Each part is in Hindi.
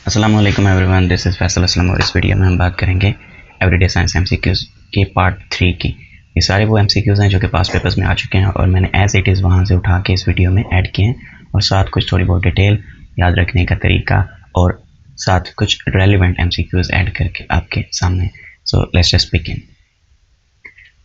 अस्सलाम वालेकुम everyone, this is Faisal Aslam और इस वीडियो में हम बात करेंगे एवरीडे साइंस एमसीक्यूज़ के पार्ट 3 की। ये सारे वो एमसीक्यूज़ हैं जो कि पास पेपर्स में आ चुके हैं और मैंने एज इट इज़ वहाँ से उठा के इस वीडियो में ऐड किए हैं और साथ कुछ थोड़ी बहुत डिटेल याद रखने का तरीका और साथ कुछ रेलिवेंट एमसीक्यूज़ ऐड करके आपके सामने। So let's just begin.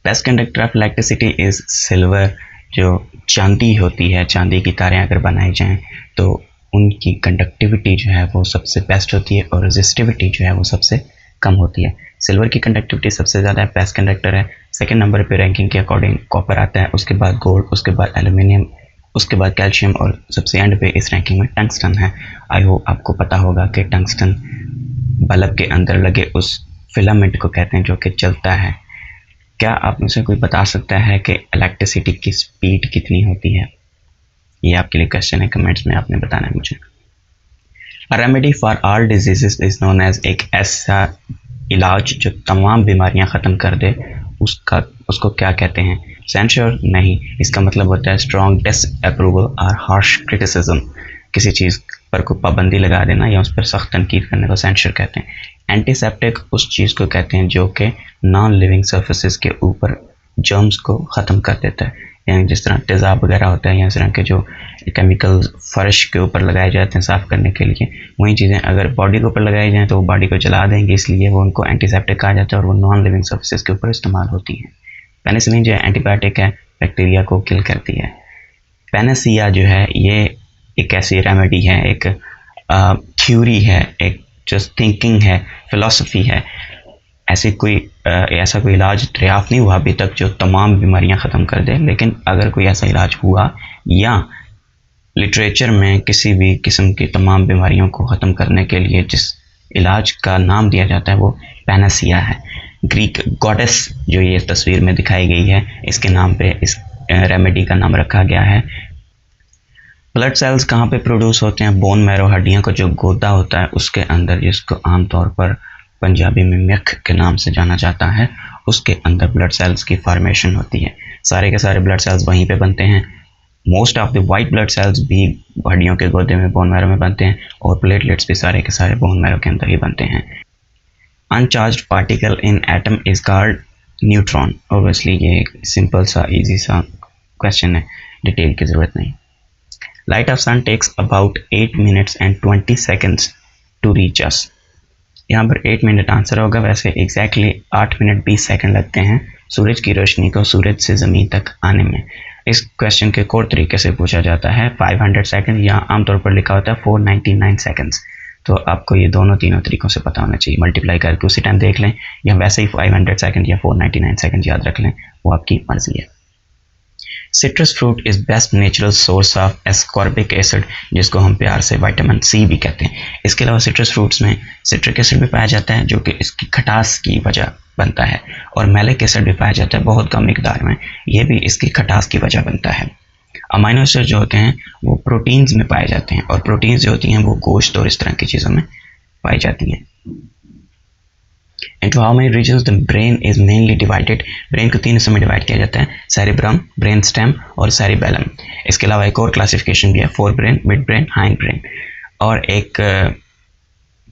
Best conductor of electricity is silver. जो चांदी होती है, चांदी की तारें अगर बनाई जाएँ तो उनकी कंडक्टिविटी जो है वो सबसे बेस्ट होती है और रेजिस्टिविटी जो है वो सबसे कम होती है। सिल्वर की कंडक्टिविटी सबसे ज़्यादा है, बेस्ट कंडक्टर है। सेकंड नंबर पे रैंकिंग के अकॉर्डिंग कॉपर आता है, उसके बाद गोल्ड, उसके बाद एल्यूमिनियम, उसके बाद कैल्शियम और सबसे एंड पे इस रैंकिंग में टंगस्टन है। आई होप आपको पता होगा कि टंगस्टन बल्ब के अंदर लगे उस फिलामेंट को कहते हैं जो कि चलता है। क्या आप मुझसे कोई बता सकता है कि इलेक्ट्रिसिटी की स्पीड कितनी होती है? ये आपके लिए क्वेश्चन है, कमेंट्स में आपने बताना है मुझे। Remedy for all diseases is known as, एक ऐसा इलाज जो तमाम बीमारियां ख़त्म कर दे उसको क्या कहते हैं? सेंसर नहीं, इसका मतलब होता है स्ट्रॉन्ग डिसअप्रूवल और हार्श क्रिटिसिज्म। किसी चीज़ पर कोई पाबंदी लगा देना या उस पर सख्त तनकीद करने को सेंसर कहते हैं। एंटीसेप्टिक उस चीज़ को कहते हैं जो कि नॉन लिविंग सर्फेसिस के ऊपर जर्म्स को ख़त्म कर देता है, यानी जिस तरह तेज़ाब वगैरह होता है या इस तरह के जो केमिकल्स फर्श के ऊपर लगाए जाते हैं साफ़ करने के लिए, वही चीज़ें अगर बॉडी के ऊपर लगाई जाएँ तो वो बॉडी को जला देंगे, इसलिए वो उनको एंटीसेप्टिक कहा जाता है और वो नॉन लिविंग सर्फेसिस के ऊपर इस्तेमाल होती है। पेनिसिलिन जो है एंटीबायोटिक है, बैक्टीरिया को किल करती है। पेनेसिया जो है ये एक ऐसी रेमेडी है, एक थ्योरी है, एक जस्ट थिंकिंग है, फिलॉसफी है। ऐसा कोई इलाज दरियाफ्त नहीं हुआ अभी तक जो तमाम बीमारियां ख़त्म कर दे, लेकिन अगर कोई ऐसा इलाज हुआ या लिटरेचर में किसी भी किस्म की तमाम बीमारियों को ख़त्म करने के लिए जिस इलाज का नाम दिया जाता है वो पैनासिया है। ग्रीक गॉडेस जो ये तस्वीर में दिखाई गई है, इसके नाम पे इस रेमेडी का नाम रखा गया है। ब्लड सेल्स कहाँ पे प्रोड्यूस होते हैं? बोन मैरो, हड्डियों का जो गोदा होता है उसके अंदर, जिसको आमतौर पर पंजाबी में म्यख के नाम से जाना जाता है, उसके अंदर ब्लड सेल्स की फॉर्मेशन होती है। सारे के सारे ब्लड सेल्स वहीं पे बनते हैं। Most of the white blood cells भी हड्डियों के गोदे में, बोन मैरो में बनते हैं और प्लेटलेट्स भी सारे के सारे बोन मैरो के अंदर ही बनते हैं। Uncharged particle in atom is called neutron. Obviously ये एक सिंपल सा इजी सा क्वेश्चन है, डिटेल की ज़रूरत नहीं। Light of sun takes about 8 minutes and 20 seconds to reach us. यहाँ पर 8 मिनट आंसर होगा, वैसे एग्जैक्टली 8 मिनट 20 सेकंड लगते हैं सूरज की रोशनी को सूरज से ज़मीन तक आने में। इस क्वेश्चन के कोड तरीके से पूछा जाता है 500 सेकंड, या आमतौर पर लिखा होता है 499 सेकंड्स। तो आपको ये तीनों तरीक़ों से पता होना चाहिए, मल्टीप्लाई करके उसी टाइम देख लें या वैसे ही 500 सेकंड या 499 सेकंड याद रख लें, वो आपकी मर्जी है। Citrus fruit is best natural source of ascorbic acid, जिसको हम प्यार से विटामिन सी भी कहते हैं। इसके अलावा सिट्रस फ्रूट्स में सिट्रिक एसिड भी पाया जाता है जो कि इसकी खटास की वजह बनता है, और मैलिक एसिड भी पाया जाता है बहुत कम मिकदार में, ये भी इसकी खटास की वजह बनता है। अमाइनो एसिड जो होते हैं वो प्रोटीन्स में पाए जाते हैं, और प्रोटीन्स जो होती हैं वो गोश्त और इस तरह की चीज़ों में पाई जाती हैं। Into how many regions the brain is mainly divided? Brain को 3 हिस्सों में डिवाइड किया जाता है, सेरिब्रम, ब्रेन स्टेम और सेरिबेलम। इसके अलावा एक और क्लासिफिकेशन भी है, fore brain, mid brain, hind brain. और एक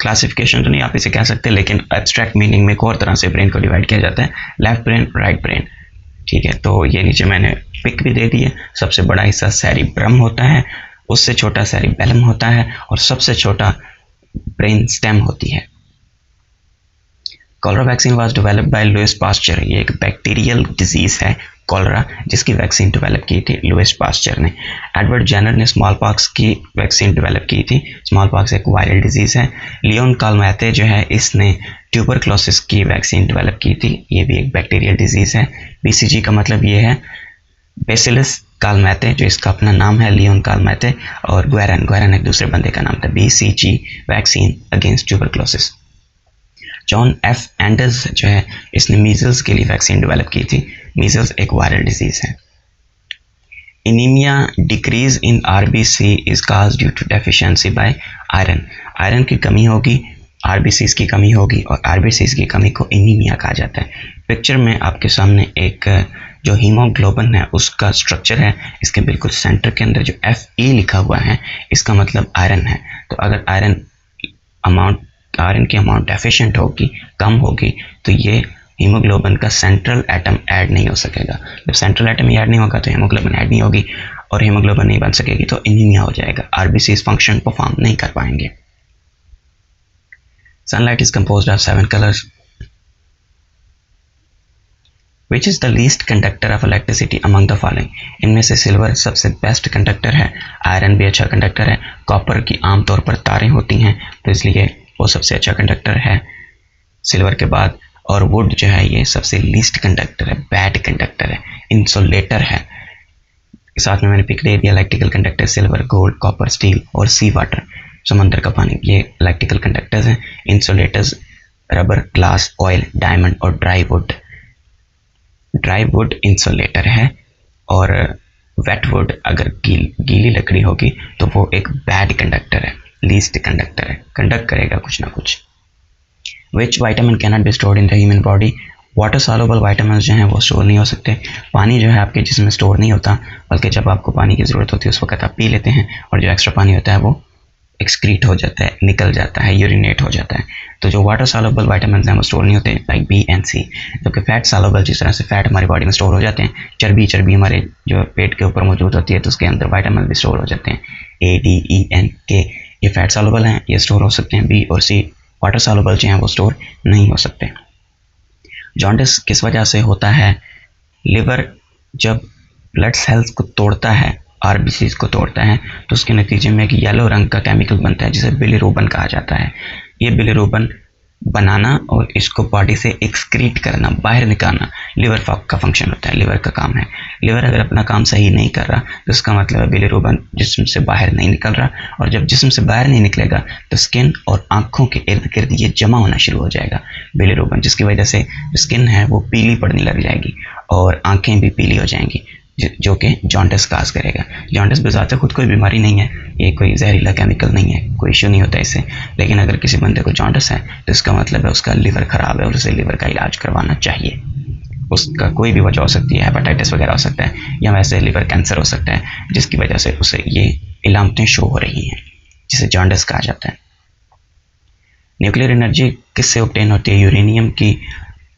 क्लासिफिकेशन तो नहीं आप इसे कह सकते, लेकिन एब्स्ट्रैक्ट मीनिंग में एक और तरह से ब्रेन को डिवाइड किया जाता है, लेफ्ट ब्रेन, राइट ब्रेन। ठीक है, तो ये नीचे मैंने पिक भी दे दी है। सबसे बड़ा हिस्सा सेरिब्रम होता है, उससे छोटा सेरिबेलम होता है और सबसे छोटा ब्रेन स्टेम होती है। Cholera vaccine was developed by Louis Pasteur. ये एक बैक्टीरियल डिजीज़ है कॉलरा, जिसकी वैक्सीन डेवलप की थी लुइस पास्चर ने। एडवर्ड जेनर ने स्मॉल पॉक्स की वैक्सीन डेवलप की थी। स्मॉल पॉक्स एक वायरल डिजीज़ है। लियोन कालमैथे जो है इसने ट्यूबरक्लोसिस की वैक्सीन डेवलप की थी, ये भी एक बैक्टीरियल डिजीज़ है। BCG का मतलब ये है बेसिलस कालमैथे, जो इसका अपना नाम है लियोन कालमैथे, और ग्वेरन एक दूसरे बंदे का नाम था। BCG vaccine against tuberculosis. John F. Anders जो है इसने मीजल्स के लिए वैक्सीन डेवलप की थी। मीजल्स एक वायरल डिजीज़ है। Anaemia decrease in RBC is cause due to deficiency by iron. Iron की कमी होगी, RBCs की कमी होगी, और RBCs की कमी को इनीमिया कहा जाता है। पिक्चर में आपके सामने एक जो हीमोग्लोबिन है उसका स्ट्रक्चर है, इसके बिल्कुल सेंटर के अंदर जो Fe लिखा हुआ है, इसका मतलब आयरन है। तो अगर आयरन अमाउंट आयरन की अमाउंट डेफिशिएंट होगी, कम होगी, तो ये हीमोग्लोबिन का सेंट्रल एटम ऐड नहीं हो सकेगा। जब सेंट्रल एटम ऐड नहीं होगा तो हीमोग्लोबिन ऐड नहीं होगी और हीमोग्लोबिन नहीं बन सकेगी तो एनीमिया हो जाएगा, आरबीसी इस फंक्शन परफॉर्म नहीं कर पाएंगे। Sunlight is composed of 7 colours. Which is the least conductor of electricity among the following. इनमें से सिल्वर सबसे बेस्ट कंडक्टर है, आयरन भी अच्छा कंडक्टर है, कॉपर की आमतौर पर तारें होती हैं तो इसलिए वो सबसे अच्छा कंडक्टर है सिल्वर के बाद, और वुड जो है ये सबसे लीस्ट कंडक्टर है, बैड कंडक्टर है, इंसुलेटर है। साथ में मैंने पिक दे दिया electrical conductor silver, gold, copper, steel और सी वाटर, समंदर का पानी, ये इलेक्ट्रिकल कंडक्टर्स हैं। Insulators rubber, glass, oil, diamond और dry wood. Dry wood insulator है और वेट वुड अगर गीली लकड़ी होगी तो वो एक बैड कंडक्टर है, लीस्ट कंडक्टर है, कंडक्ट करेगा कुछ ना कुछ। विच vitamin cannot be stored in the human body. Water soluble vitamin जो हैं वो स्टोर नहीं हो सकते। पानी जो है आपके जिस्म में स्टोर नहीं होता, बल्कि जब आपको पानी की ज़रूरत होती है उस वक्त आप पी लेते हैं और जो एक्स्ट्रा पानी होता है वो एक्सक्रीट हो जाता है, निकल जाता है, यूरिनेट हो जाता है। तो जो वाटर सॉल्युबल वाइटामिन हैं वो स्टोर नहीं होते, लाइक बी एंड सी। जबकि फैट सॉल्युबल, जिस तरह से फैट हमारी बॉडी में स्टोर हो जाते हैं, चर्बी हमारे जो पेट के ऊपर मौजूद होती है तो उसके अंदर वाइटामिन भी स्टोर हो जाते हैं, ए, डी, ई, एन, के, ये फैट सॉल्युबल हैं, ये स्टोर हो सकते हैं। बी और सी वाटर सॉल्युबल जो हैं वो स्टोर नहीं हो सकते। जॉन्डिस किस वजह से होता है। लिवर जब ब्लड सेल्स को तोड़ता है, आरबीसी को तोड़ता है, तो उसके नतीजे में एक येलो रंग का केमिकल बनता है जिसे बिलिरुबिन कहा जाता है। ये बिलिरुबिन बनाना और इसको बॉडी से एक्सक्रीट करना, बाहर निकालना, लिवर का फंक्शन होता है, लिवर का काम है। लिवर अगर अपना काम सही नहीं कर रहा तो इसका मतलब है बिलिरुबिन जिस्म से बाहर नहीं निकल रहा, और जब जिस्म से बाहर नहीं निकलेगा तो स्किन और आंखों के इर्द गिर्द ये जमा होना शुरू हो जाएगा बिलिरुबिन, जिसकी वजह से स्किन है वो पीली पड़ने लग जाएगी और आंखें भी पीली हो जाएंगी, जो कि जॉन्डिस काज करेगा। जॉन्डिस बजाते खुद कोई बीमारी नहीं है, ये कोई जहरीला केमिकल नहीं है, कोई इशू नहीं होता इससे। लेकिन अगर किसी बंदे को जॉन्डिस है तो इसका मतलब है उसका लिवर ख़राब है और उसे लिवर का इलाज करवाना चाहिए। उसका कोई भी वजह हो सकती है, हेपेटाइटिस वगैरह हो सकता है या वैसे लिवर कैंसर हो सकता है, जिसकी वजह से उसे ये इलामतें शो हो रही हैं, जिसे जॉन्डिस कहा जाता है। न्यूक्लियर एनर्जी किससे ऑब्टेन होती है। यूरेनियम की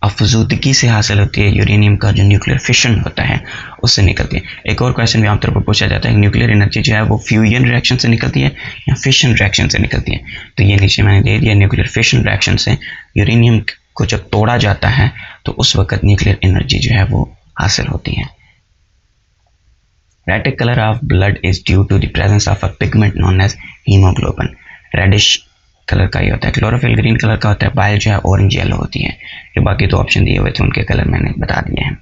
अफजूदगी से हासिल होती है। यूरेनियम का जो न्यूक्लियर फिशन होता है उससे निकलती है। एक और क्वेश्चन भी आमतौर पर पूछा जाता है कि न्यूक्लियर एनर्जी जो है वो फ्यूजन रिएक्शन से निकलती है या फिशन रिएक्शन से निकलती है। तो ये नीचे मैंने दे दिया, न्यूक्लियर फिशन रिएक्शन से यूरेनियम को जब तोड़ा जाता है तो उस वक्त न्यूक्लियर एनर्जी जो है वो हासिल होती है। Red colour of blood is due to the presence of a pigment known as haemoglobin. Reddish colour का ही होता है। क्लोरोफिल ग्रीन कलर का होता है। बाइल जो है ऑरेंज येलो होती है। जो बाकी दो ऑप्शन दिए हुए थे उनके कलर मैंने बता दिए हैं।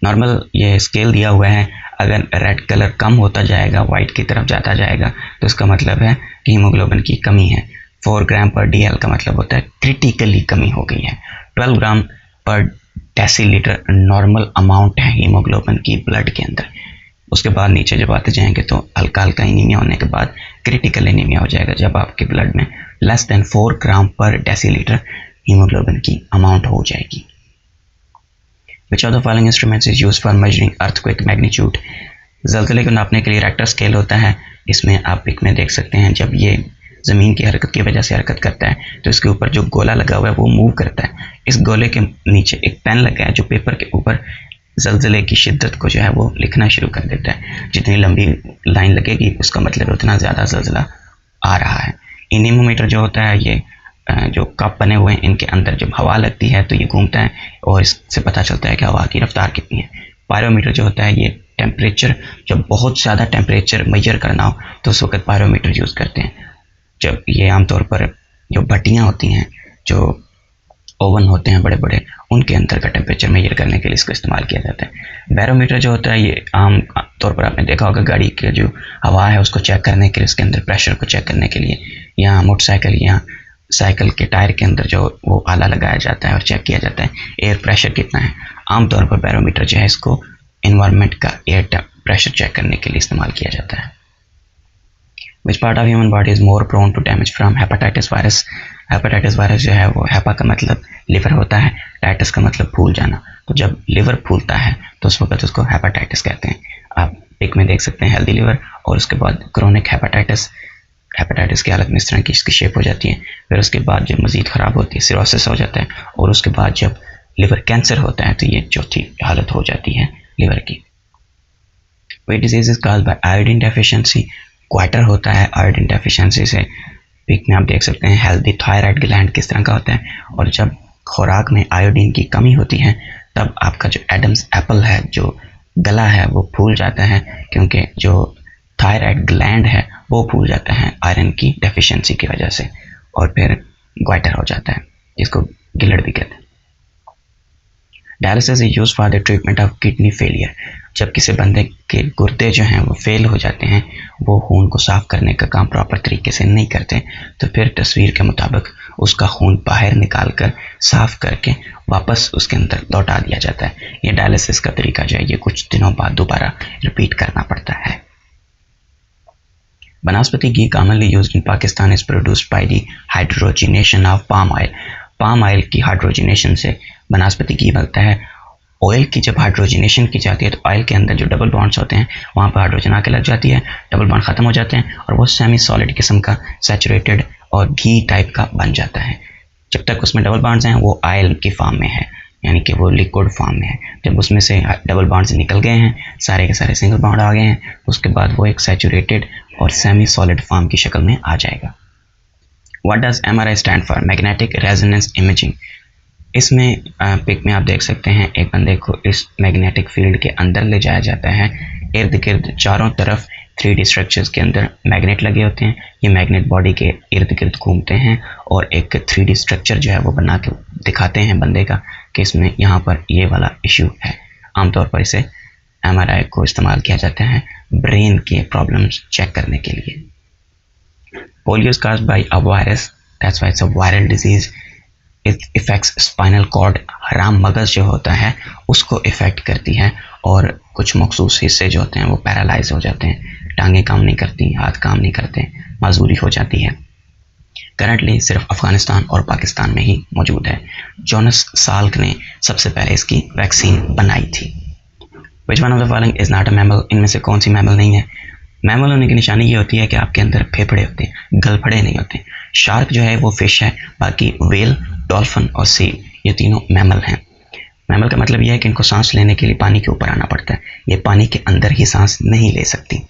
नॉर्मल ये स्केल दिया हुआ है, अगर रेड कलर कम होता जाएगा, वाइट की तरफ जाता जाएगा, तो इसका मतलब है कि हीमोग्लोबिन की कमी है। 4 ग्राम पर DL का मतलब होता है क्रिटिकली कमी हो गई है। 12 ग्राम पर डेसीलीटर नॉर्मल अमाउंट है हीमोग्लोबिन की ब्लड के अंदर। उसके बाद नीचे जब आते जाएंगे तो हल्का हल्का एनीमिया होने के बाद क्रिटिकल एनीमिया हो जाएगा, जब आपके ब्लड में लेस देन 4 ग्राम पर डेसीलीटर हीमोग्लोबिन की अमाउंट हो जाएगी। Which of the following instruments is used for measuring earthquake magnitude? ज़लज़ले को नापने के लिए रेक्टर स्केल होता है। इसमें आप पिक में देख सकते हैं, जब ये ज़मीन की हरकत की वजह से हरकत करता है तो इसके ऊपर जो गोला लगा हुआ है वो मूव करता है। इस गोले के नीचे एक पेन लगा है जो पेपर के ऊपर ज़लज़ले की शिद्दत को जो है वो लिखना शुरू कर देता है। जितनी लंबी लाइन लगेगी उसका मतलब उतना ज़्यादा ज़लज़ला आ रहा है। एनीमोमीटर जो होता है, ये जो कप बने हुए हैं इनके अंदर जब हवा लगती है तो ये घूमता है और इससे पता चलता है कि हवा की रफ्तार कितनी है। पायरोमीटर जो होता है ये टेम्परेचर, जब बहुत ज़्यादा टेम्परेचर मेजर करना हो तो उस वक्त पायरोमीटर यूज़ करते हैं। जब ये आमतौर पर जो भट्टियाँ होती हैं, जो ओवन होते हैं बड़े बड़े, उनके अंदर का टेम्परेचर मेजर करने के लिए इसको इस्तेमाल किया जाता है। बैरोमीटर जो होता है ये आम तौर पर आपने देखा होगा गाड़ी की जो हवा है उसको चेक करने के लिए, उसके अंदर प्रेशर को चेक करने के लिए, या मोटरसाइकिल या साइकिल के टायर के अंदर जो वो आला लगाया जाता है और चेक किया जाता है एयर प्रेशर कितना है। आमतौर पर बैरोमीटर जो है इसको एनवायरनमेंट का एयर प्रेशर चेक करने के लिए इस्तेमाल किया जाता है। Which part of human body is more prone to damage from hepatitis virus? Hepatitis virus जो है वो हेपा का मतलब लिवर होता है, टाइटिस का मतलब फूल जाना। तो जब लिवर फूलता है तो उस वक्त उसको हेपेटाइटिस कहते हैं। आप पिक में देख सकते हैं हेल्दी लिवर और उसके बाद क्रोनिक हेपेटाइटिस हेपेटाइटिस की हालत में इस तरह की इसकी शेप हो जाती है। फिर उसके बाद जब मज़ीद ख़राब होती है सिरोसिस हो जाता है, और उसके बाद जब लिवर कैंसर होता है तो ये चौथी हालत हो जाती है लिवर की। Wet disease is caused by iodine deficiency. क्वार्टर होता है आयोडीन डेफिशिएंसी से। पिक में आप देख सकते हैं हेल्दी थायराइड ग्लैंड किस तरह का होता है, और जब खुराक में आयोडीन की कमी होती है तब आपका जो एडम्स एप्पल है, जो गला है, वो फूल जाता है, क्योंकि जो थायराइड ग्लैंड है वो फूल जाता है आयरन की डेफिशिएंसी की वजह से, और फिर ग्वाइटर हो जाता है, जिसको गिलड़ भी कहते हैं। Dialysis is use for the treatment of kidney failure. जब किसी बंदे के गुर्दे जो हैं वो फेल हो जाते हैं, वो खून को साफ करने का काम प्रॉपर तरीके से नहीं करते, तो फिर तस्वीर के मुताबिक उसका खून बाहर निकाल कर साफ करके वापस उसके अंदर लौटा दिया जाता है। ये डायलिसिस का तरीका जो है ये कुछ दिनों बाद दोबारा रिपीट करना पड़ता है। Banaspati ghee commonly used in Pakistan is produced by the hydrogenation of palm oil. Palm oil की हाइड्रोजनेशन से बनास्पति घी बनता है। ऑयल की जब हाइड्रोजनेशन की जाती है तो ऑयल के अंदर जो डबल बॉन्ड्स होते हैं वहाँ पर हाइड्रोजन आके लग जाती है, डबल बॉन्ड ख़त्म हो जाते हैं और वो सेमी सॉलिड किस्म का सैचुरेटेड और घी टाइप का बन जाता है। जब तक उसमें डबल बॉन्ड्स हैं वो ऑयल की फॉर्म में है, यानी कि वो लिक्विड फॉर्म में है। जब उसमें से डबल बॉन्ड्स निकल गए हैं, सारे के सारे सिंगल बॉन्ड आ गए हैं, उसके बाद वो एक सैचुरेटेड और सेमी सॉलिड फॉर्म की शक्ल में आ जाएगा। What does MRI stand for? Magnetic resonance imaging. इसमें पिक में आप देख सकते हैं एक बंदे को इस मैग्नेटिक फील्ड के अंदर ले जाया जाता है। इर्द गिर्द चारों तरफ 3D स्ट्रक्चर्स के अंदर मैग्नेट लगे होते हैं। ये मैग्नेट बॉडी के इर्द गिर्द घूमते हैं और एक 3D स्ट्रक्चर जो है वो बना के दिखाते हैं बंदे का कि इसमें यहाँ पर ये वाला इशू है। आमतौर पर इसे MRI को इस्तेमाल किया जाता है ब्रेन के प्रॉब्लम्स चेक करने के लिए। Polio is caused by a virus, that's why it's a viral disease. It affects spinal cord. हराम मगज जो होता है उसको इफेक्ट करती है और कुछ मखसूस हिस्से जो होते हैं वो पैरालाइज हो जाते हैं, टांगें काम नहीं करती, हाथ काम नहीं करते, मजबूरी हो जाती है। करंटली सिर्फ अफगानिस्तान और पाकिस्तान में ही मौजूद है। जोनस साल्क ने सबसे पहले इसकी वैक्सीन बनाई थी। Which one of the following is not a mammal? इनमें से कौन सी मैमल नहीं है? मैमल होने की निशानी ये होती है कि आपके अंदर फेफड़े होते हैं, गलफड़े नहीं होते। शार्क जो है वो फिश है, बाकी वेल, डॉल्फिन और सील ये तीनों मैमल हैं। मैमल का मतलब यह है कि इनको सांस लेने के लिए पानी के ऊपर आना पड़ता है, ये पानी के अंदर ही सांस नहीं ले सकती।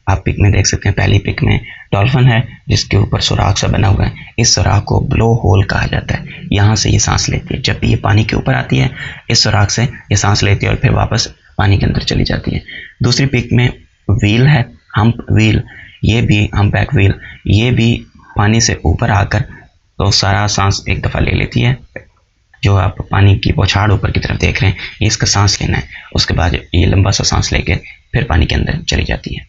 आप पिक में देख सकते हैं, पहली पिक में डॉल्फिन है जिसके ऊपर सुराख सा बना हुआ है। इस सुराख को ब्लो होल कहा जाता है, यहाँ से ये सांस लेती है। जब भी ये पानी के ऊपर आती है इस सुराख से ये सांस लेती है और फिर वापस पानी के अंदर चली जाती है। दूसरी पिक में व्हील है, हम्प व्हील, ये भी हम्पबैक व्हील, ये भी पानी से ऊपर आकर तो सारा सांस एक दफ़ा ले लेती है। जो आप पानी की बौछार ऊपर की तरफ देख रहे हैं ये इसका सांस लेना है, उसके बाद ये लंबा सा सांस लेके फिर पानी के अंदर चली जाती है।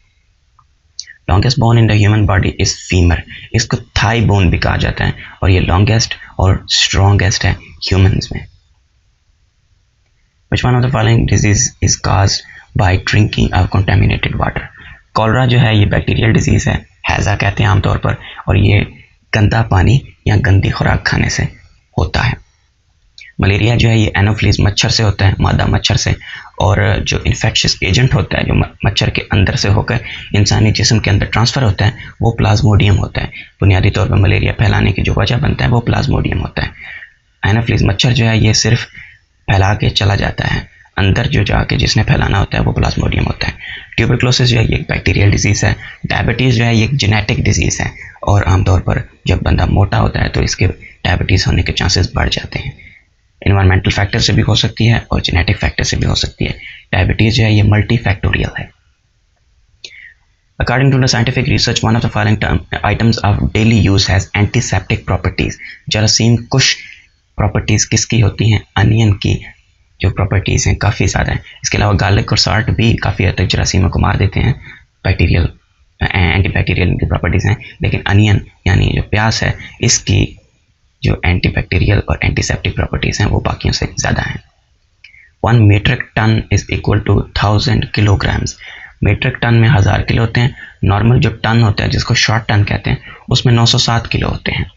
Longest bone in the human body is femur. इसको थाई बोन भी कहा जाता है और ये लॉन्गेस्ट और स्ट्रॉन्गेस्ट है ह्यूमंस में। Which one of the following disease is caused by drinking of contaminated water? Cholera जो है ये बैक्टीरियल डिजीज़ है, हैज़ा कहते हैं आमतौर पर, और ये गंदा पानी या गंदी खुराक खाने से होता है। मलेरिया जो है ये एनोफ्लीज मच्छर से होता है, मादा मच्छर से, और जो इन्फेक्शियस एजेंट होता है जो मच्छर के अंदर से होकर इंसानी जिस्म के अंदर ट्रांसफ़र होता है वो प्लाज्मोडियम होता है। बुनियादी तौर पर मलेरिया फैलाने की जो वजह बनता है वो प्लाज्मोडियम होता है। एनोफ्लीज मच्छर जो है ये सिर्फ फैला के चला जाता है, अंदर जो जाके जिसने फैलाना होता है वो प्लाज्मोडियम होता है। ट्यूबरक्लोसिस जो है ये एक बैक्टीरियल डिजीज़ है। डायबिटीज़ जो है ये एक जेनेटिक डिजीज़ है और आमतौर पर जब बंदा मोटा होता है तो इसके डायबिटीज़ होने के चांसेस बढ़ जाते हैं। इन्वायरमेंटल फैक्टर से भी हो सकती है और जेनेटिक फैक्टर से भी हो सकती है। डायबिटीज़ जो है ये मल्टी फैक्टोरियल है। According to the scientific research, one of the following items of daily use has antiseptic properties. जरासीम कुश प्रॉपर्टीज़ किसकी होती हैं? अनियन की जो प्रॉपर्टीज़ हैं काफ़ी ज़्यादा हैं। इसके अलावा गार्लिक और साल्ट भी काफ़ी हद तक जरासीमों को मार देते हैं, बैक्टीरियल एंटीबैक्टीरियल इनकी प्रॉपर्टीज़ हैं। लेकिन अनियन यानी जो प्याज है इसकी जो एंटीबैक्टीरियल और एंटीसेप्टिक प्रॉपर्टीज़ हैं वो बाकियों से ज़्यादा हैं। 1 metric ton is equal to 1000 kilograms. Metric ton में 1000 किलो होते हैं। नॉर्मल जो टन होता है जिसको शॉर्ट टन कहते हैं उसमें 907 किलो होते हैं।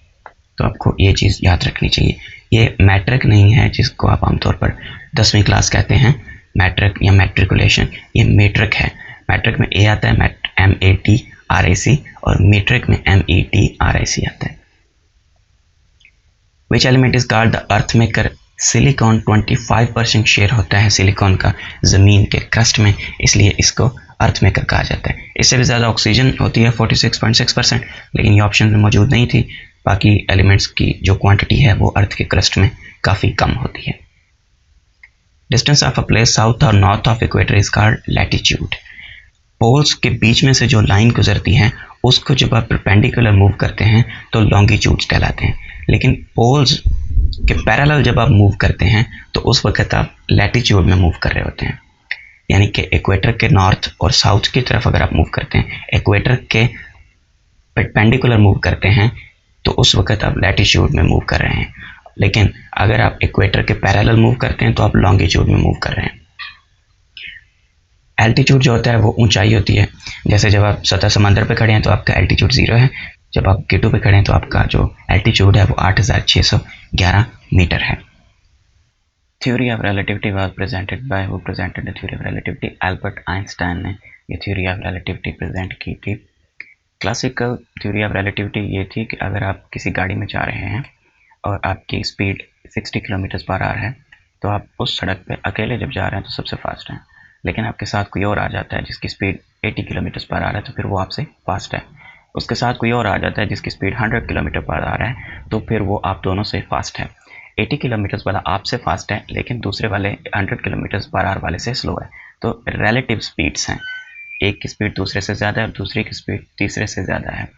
तो आपको ये चीज़ याद रखनी चाहिए। ये मैट्रिक नहीं है जिसको आप आमतौर पर 10वीं क्लास कहते हैं मैट्रिक या मैट्रिकुलेशन, ये मीट्रिक है। मैट्रिक में ए आता है, MAT RAC और मीट्रिक में METRIC आता है। Which element is called the earth maker? Silicon 25% share होता है सिलिकॉन का ज़मीन के क्रस्ट में, इसलिए इसको अर्थ मेकर कहा जाता है। इससे भी ज़्यादा ऑक्सीजन होती है 46.6%, लेकिन ये ऑप्शन में मौजूद नहीं थी। बाकी एलिमेंट्स की जो क्वांटिटी है वो अर्थ के क्रस्ट में काफ़ी कम होती है। Distance of a place south और north of equator is called latitude. Poles के बीच में से जो लाइन गुजरती है उसको जब आप परपेंडिकुलर मूव करते हैं तो लॉन्गिट्यूड्स कहलाते हैं, लेकिन पोल्स के पैरेलल जब आप मूव करते हैं तो उस वक्त आप लैटिट्यूड में मूव कर रहे होते हैं। यानी कि इक्वेटर के नॉर्थ और साउथ की तरफ अगर आप मूव करते हैं, इक्वेटर के परपेंडिकुलर मूव करते हैं, तो उस वक्त आप लैटिट्यूड में मूव कर रहे हैं। लेकिन अगर आप इक्वेटर के पैरेलल मूव करते हैं तो आप लॉन्गिट्यूड में मूव कर रहे हैं। एल्टीट्यूड जो होता है वो ऊंचाई होती है। जैसे जब आप सतह समंदर पे खड़े हैं तो आपका एल्टीट्यूड 0 है, जब आप K2 पे खड़े हैं तो आपका जो एल्टीट्यूड है वो 8611 मीटर है। Theory of relativity was presented by who presented the theory of relativity? Albert Einstein ने ये थ्योरी ऑफ रिलेटिविटी प्रेजेंट की थी। क्लासिकल थ्योरी ऑफ रिलेटिविटी ये थी कि अगर आप किसी गाड़ी में जा रहे हैं और आपकी स्पीड 60 किलोमीटर पर आवर है, तो आप उस सड़क पे अकेले जब जा रहे हैं तो सबसे फास्ट हैं। लेकिन आपके साथ कोई और आ जाता है जिसकी स्पीड 80 किलोमीटर पर आवर है, तो फिर वो आपसे फास्ट है। उसके साथ कोई और आ जाता है जिसकी स्पीड 100 किलोमीटर पर आवर है, तो फिर वो आप दोनों से फास्ट है। 80 किलोमीटर वाला आपसे फास्ट है, लेकिन दूसरे वाले 100 किलोमीटर पर आवर वाले से स्लो है। तो रिलेटिव स्पीड्स हैं, एक की स्पीड दूसरे से ज़्यादा है और दूसरे की स्पीड तीसरे से ज़्यादा है,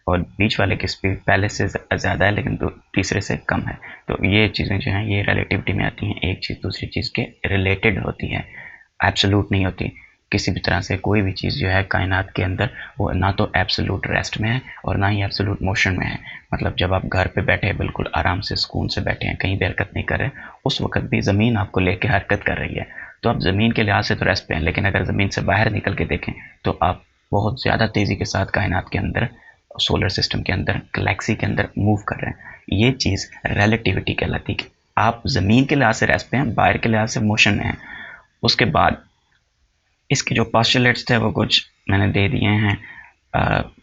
और बीच वाले की स्पीड पहले से ज़्यादा है लेकिन तीसरे से कम है। तो ये चीज़ें जो हैं ये रिलेटिविटी में आती हैं, एक चीज़ दूसरी चीज़ के रिलेटेड होती है, एब्सोल्यूट नहीं होती। किसी भी तरह से कोई भी चीज़ जो है कायनात के अंदर वो ना तो एब्सोल्यूट रेस्ट में है और ना ही एब्सोल्यूट मोशन में है। मतलब जब आप घर पे बैठे हैं बिल्कुल आराम से सुकून से बैठे हैं, कहीं भी हरकत नहीं कर रहे, उस वक्त भी ज़मीन आपको लेके हरकत कर रही है, तो आप ज़मीन के लिहाज से तो रेस्ट पे हैं। लेकिन अगर ज़मीन से बाहर निकल के देखें तो आप बहुत ज़्यादा तेज़ी के साथ कायनात के अंदर, सोलर सिस्टम के अंदर, गैलेक्सी के अंदर मूव कर रहे हैं। ये चीज़ रिलेटिविटी कहलाती है। आप ज़मीन के लिहाज से रेस्ट पे हैं, बाहर के लिहाज से मोशन में हैं। उसके बाद इसके जो पोस्टुलेट्स थे वो कुछ मैंने दे दिए हैं,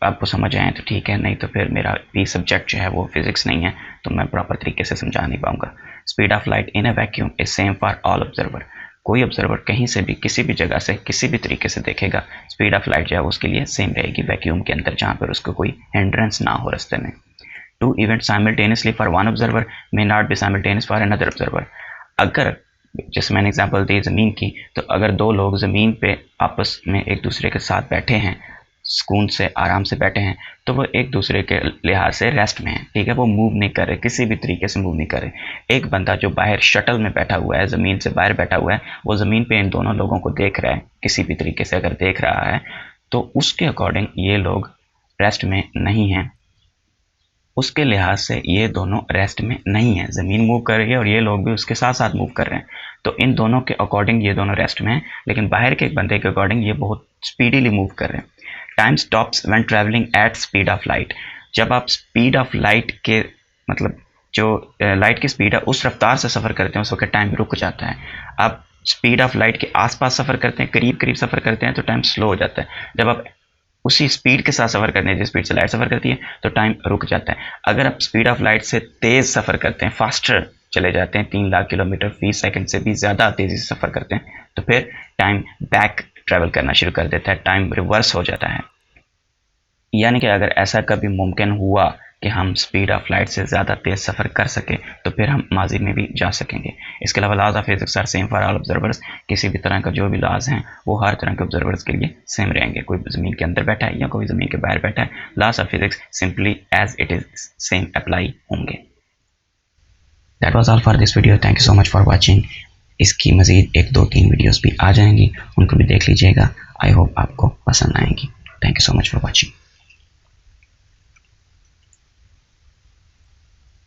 आपको समझ आए तो ठीक है, नहीं तो फिर मेरा भी सब्जेक्ट जो है वो फिजिक्स नहीं है तो मैं प्रॉपर तरीके से समझा नहीं पाऊंगा। Speed of light in a vacuum is same for all observer. कोई ऑब्जर्वर कहीं से भी किसी भी जगह से किसी भी तरीके से देखेगा, स्पीड ऑफ लाइट जो है उसके लिए सेम रहेगी वैक्यूम के अंदर, जहाँ पर उसको कोई हिंड्रेंस ना हो रास्ते में। Two event simultaneously for one observer may not be simultaneous for another observer. अगर जैसे मैंने एग्जांपल दी ज़मीन की, तो अगर दो लोग ज़मीन पे आपस में एक दूसरे के साथ बैठे हैं, सुकून से आराम से बैठे हैं, तो वो एक दूसरे के लिहाज से रेस्ट में हैं, ठीक है, वो मूव नहीं कर रहे, किसी भी तरीके से मूव नहीं कर रहे। एक बंदा जो बाहर शटल में बैठा हुआ है, ज़मीन से बाहर बैठा हुआ है, वो ज़मीन पे इन दोनों लोगों को देख रहा है, किसी भी तरीके से अगर देख रहा है तो उसके अकॉर्डिंग ये लोग रेस्ट में नहीं हैं, उसके लिहाज से ये दोनों रेस्ट में नहीं है। ज़मीन मूव कर रही है और ये लोग भी उसके साथ साथ मूव कर रहे हैं, तो इन दोनों के अकॉर्डिंग ये दोनों रेस्ट में हैं, लेकिन बाहर के एक बंदे के अकॉर्डिंग ये बहुत स्पीडीली मूव कर रहे हैं। Time stops when travelling at speed of light. जब आप स्पीड ऑफ लाइट के मतलब जो लाइट की स्पीड है उस रफ्तार से सफ़र करते हैं, उस वक्त टाइम रुक जाता है। आप स्पीड ऑफ लाइट के आसपास सफ़र करते हैं, करीब करीब सफ़र करते हैं, तो टाइम स्लो हो जाता है। जब आप उसी स्पीड के साथ सफ़र करते हैं जिस स्पीड से लाइट सफ़र करती है तो टाइम रुक जाता है। अगर आप स्पीड ऑफ लाइट से तेज़ सफ़र करते हैं, फास्टर चले जाते हैं, 3 लाख किलोमीटर फी सेकंड से भी ज़्यादा तेज़ी से सफ़र करते हैं, तो फिर टाइम बैक ट्रैवल करना शुरू कर देता है, टाइम रिवर्स हो जाता है। यानी कि अगर ऐसा कभी मुमकिन हुआ कि हम स्पीड ऑफ लाइट से ज़्यादा तेज़ सफ़र कर सकें तो फिर हम माजी में भी जा सकेंगे। इसके अलावा laws of physics are same for all observers. किसी भी तरह का जो भी लॉज हैं वो हर तरह के ऑब्जर्वर्स के लिए सेम रहेंगे, कोई ज़मीन के अंदर बैठा है या कोई ज़मीन के बाहर बैठा है, laws of physics simply as it is same apply होंगे। That was all for this video. Thank you so much for watching. इसकी मज़ीद 1, 2, 3 वीडियोज़ भी आ जाएंगी, उनको भी देख लीजिएगा। आई होप आपको पसंद आएंगी। Thank you so much for watching.